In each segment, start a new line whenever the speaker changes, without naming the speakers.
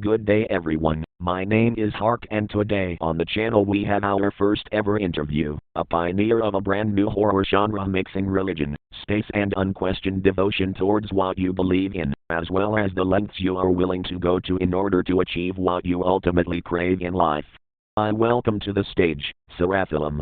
Good day everyone, my name is Hark and today on the channel we have our first ever interview, a pioneer of a brand new horror genre mixing religion, space and unquestioned devotion towards what you believe in, as well as the lengths you are willing to go to in order to achieve what you ultimately crave in life. I welcome to the stage, Seraphim.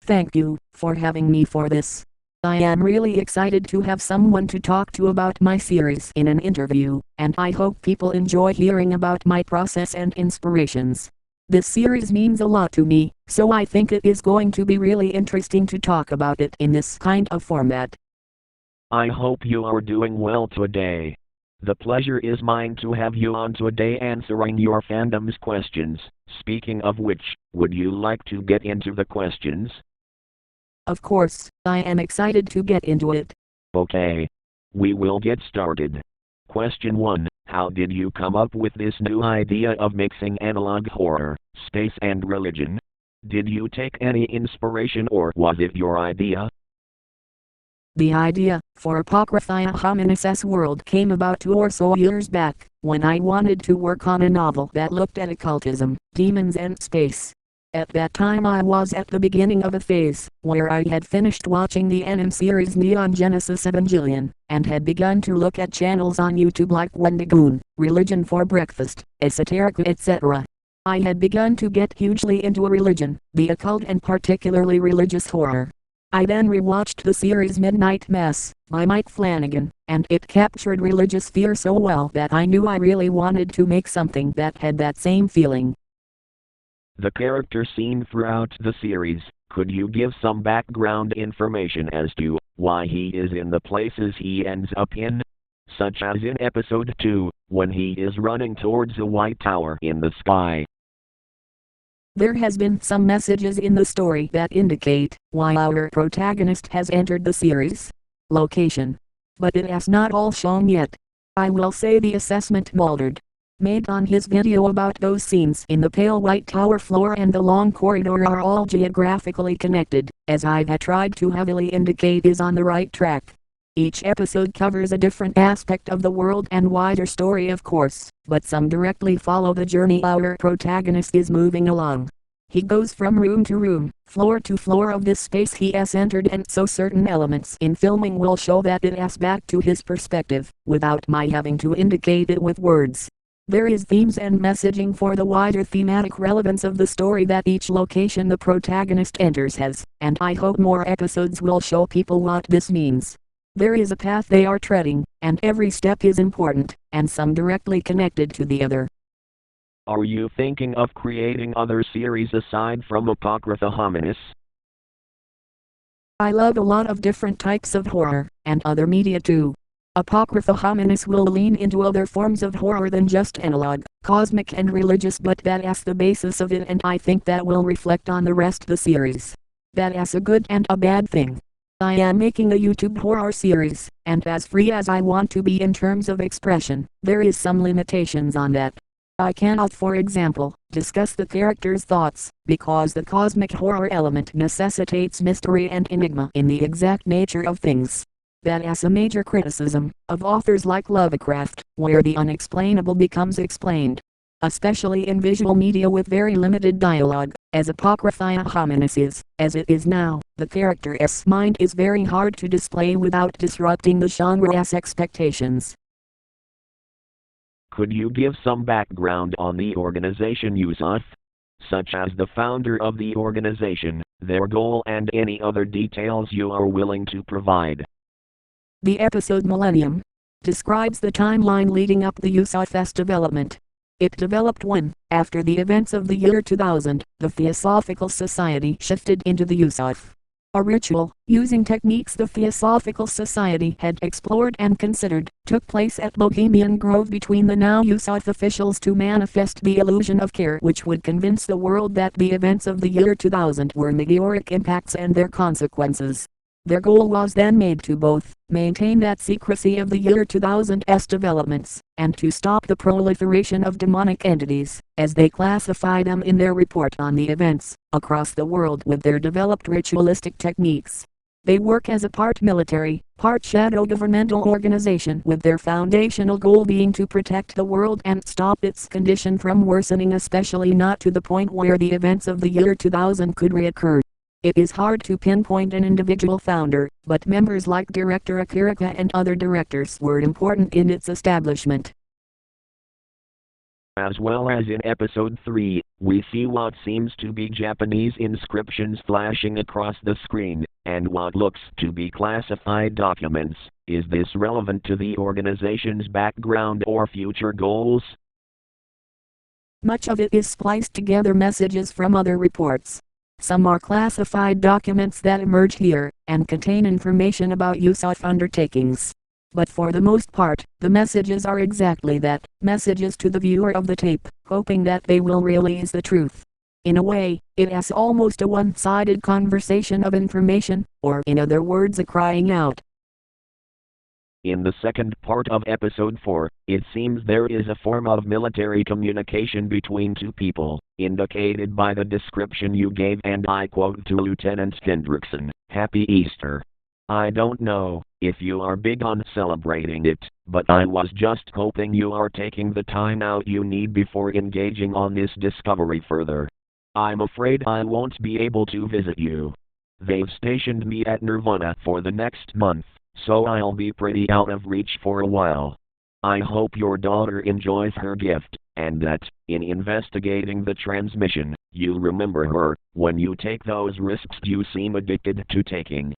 Thank you for having me for this. I am really excited to have someone to talk to about my series in an interview, and I hope people enjoy hearing about my process and inspirations. This series means a lot to me, so I think it is going to be really interesting to talk about it in this kind of format.
I hope you are doing well today. The pleasure is mine to have you on today answering your fandom's questions. Speaking of which, would you like to get into the questions?
Of course, I am excited to get into it.
Okay. We will get started. Question 1. How did you come up with this new idea of mixing analog horror, space and religion? Did you take any inspiration or was it your idea?
The idea for Apocrypha Hominis World came about 2 or so years back, when I wanted to work on a novel that looked at occultism, demons and space. At that time I was at the beginning of a phase, where I had finished watching the anime series Neon Genesis Evangelion, and had begun to look at channels on YouTube like Wendigoon, Religion for Breakfast, Esoteric etc. I had begun to get hugely into religion, the occult and particularly religious horror. I then rewatched the series Midnight Mass, by Mike Flanagan, and it captured religious fear so well that I knew I really wanted to make something that had that same feeling.
The character seen throughout the series, could you give some background information as to why he is in the places he ends up in? Such as in episode 2, when he is running towards a white tower in the sky.
There has been some messages in the story that indicate why our protagonist has entered the series. Location. But it has not all shown yet. I will say the assessment Muldered made on his video about those scenes in the pale white tower floor and the long corridor are all geographically connected, as I had tried to heavily indicate is on the right track. Each episode covers a different aspect of the world and wider story of course, but some directly follow the journey our protagonist is moving along. He goes from room to room, floor to floor of this space he has entered, and so certain elements in filming will show that it has back to his perspective, without my having to indicate it with words. There is themes and messaging for the wider thematic relevance of the story that each location the protagonist enters has, and I hope more episodes will show people what this means. There is a path they are treading, and every step is important, and some directly connected to the other.
Are you thinking of creating other series aside from Apocrypha Hominis?
I love a lot of different types of horror, and other media too. Apocrypha Hominis will lean into other forms of horror than just analog, cosmic and religious, but that as the basis of it, and I think that will reflect on the rest of the series. That as a good and a bad thing. I am making a YouTube horror series, and as free as I want to be in terms of expression, there is some limitations on that. I cannot, for example, discuss the character's thoughts, because the cosmic horror element necessitates mystery and enigma in the exact nature of things. That is a major criticism of authors like Lovecraft, where the unexplainable becomes explained. Especially in visual media with very limited dialogue, as Apocrypha Hominis is, as it is now, the character's mind is very hard to display without disrupting the genre's expectations.
Could you give some background on the organization Yusuf? Such as the founder of the organization, their goal and any other details you are willing to provide.
The episode Millennium describes the timeline leading up the Yusuf's development. It developed when, after the events of the year 2000, the Theosophical Society shifted into the Yusuf. A ritual, using techniques the Theosophical Society had explored and considered, took place at Bohemian Grove between the now Yusuf officials to manifest the illusion of care which would convince the world that the events of the year 2000 were meteoric impacts and their consequences. Their goal was then made to both maintain that secrecy of the year 2000's developments, and to stop the proliferation of demonic entities, as they classify them in their report on the events across the world with their developed ritualistic techniques. They work as a part military, part shadow governmental organization, with their foundational goal being to protect the world and stop its condition from worsening, especially not to the point where the events of the year 2000 could reoccur. It is hard to pinpoint an individual founder, but members like Director Akirika and other directors were important in its establishment.
As well as in episode 3, we see what seems to be Japanese inscriptions flashing across the screen, and what looks to be classified documents. Is this relevant to the organization's background or future goals?
Much of it is spliced together messages from other reports. Some are classified documents that emerge here, and contain information about USAF undertakings. But for the most part, the messages are exactly that, messages to the viewer of the tape, hoping that they will realize the truth. In a way, it is almost a one-sided conversation of information, or in other words a crying out.
In the second part of episode 4, it seems there is a form of military communication between two people, indicated by the description you gave, and I quote to Lieutenant Hendrickson, "Happy Easter. I don't know if you are big on celebrating it, but I was just hoping you are taking the time out you need before engaging on this discovery further. I'm afraid I won't be able to visit you. They've stationed me at Nirvana for the next month, so I'll be pretty out of reach for a while. I hope your daughter enjoys her gift, and that, in investigating the transmission, you remember her when you take those risks you seem addicted to taking."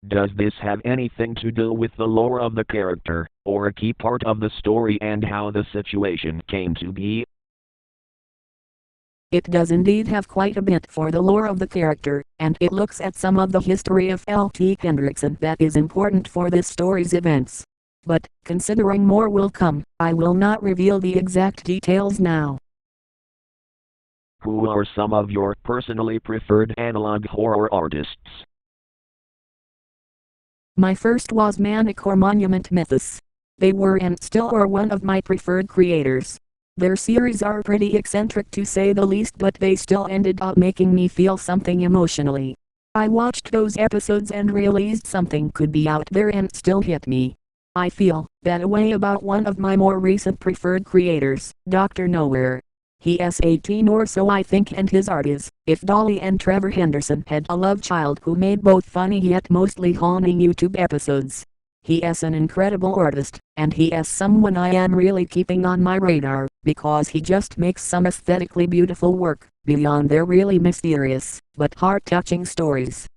Does this have anything to do with the lore of the character, or a key part of the story and how the situation came to be?
It does indeed have quite a bit for the lore of the character, and it looks at some of the history of L.T. Hendrickson that is important for this story's events. But, considering more will come, I will not reveal the exact details now.
Who are some of your personally preferred analog horror artists?
My first was Manic or Monument Mythos. They were and still are one of my preferred creators. Their series are pretty eccentric to say the least, but they still ended up making me feel something emotionally. I watched those episodes and realized something could be out there and still hit me. I feel that way about one of my more recent preferred creators, Dr. Nowhere. He is 18 or so I think, and his art is, if Dolly and Trevor Henderson had a love child who made both funny yet mostly haunting YouTube episodes. He is an incredible artist, and he is someone I am really keeping on my radar, because he just makes some aesthetically beautiful work, beyond their really mysterious, but heart-touching stories.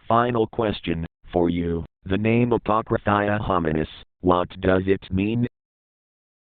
Final question, for you, the name Apocrypha Hominis, what does it mean?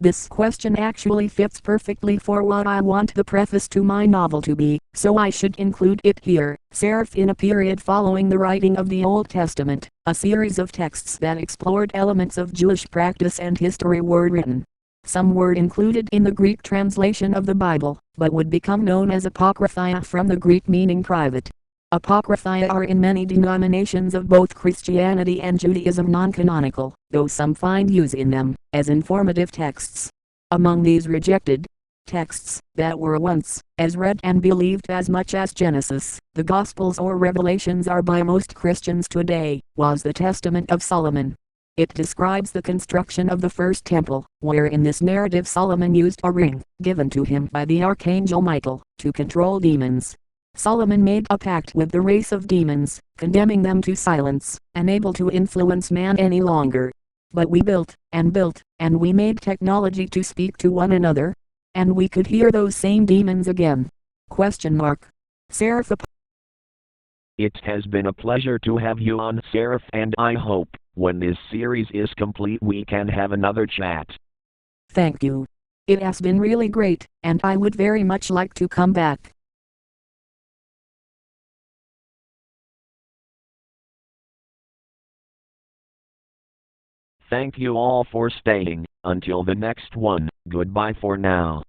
This question actually fits perfectly for what I want the preface to my novel to be, so I should include it here. Seraph, in a period following the writing of the Old Testament, a series of texts that explored elements of Jewish practice and history were written. Some were included in the Greek translation of the Bible, but would become known as Apocrypha from the Greek meaning private. Apocrypha are in many denominations of both Christianity and Judaism non-canonical, though some find use in them as informative texts. Among these rejected texts that were once as read and believed as much as Genesis, the Gospels or Revelations are by most Christians today, was the Testament of Solomon. It describes the construction of the first temple, where in this narrative Solomon used a ring, given to him by the archangel Michael, to control demons. Solomon made a pact with the race of demons, condemning them to silence, unable to influence man any longer. But we built, and we made technology to speak to one another. And we could hear those same demons again. Seraph.
It has been a pleasure to have you on, Seraph, and I hope, when this series is complete, we can have another chat.
Thank you. It has been really great, and I would very much like to come back.
Thank you all for staying. Until the next one, goodbye for now.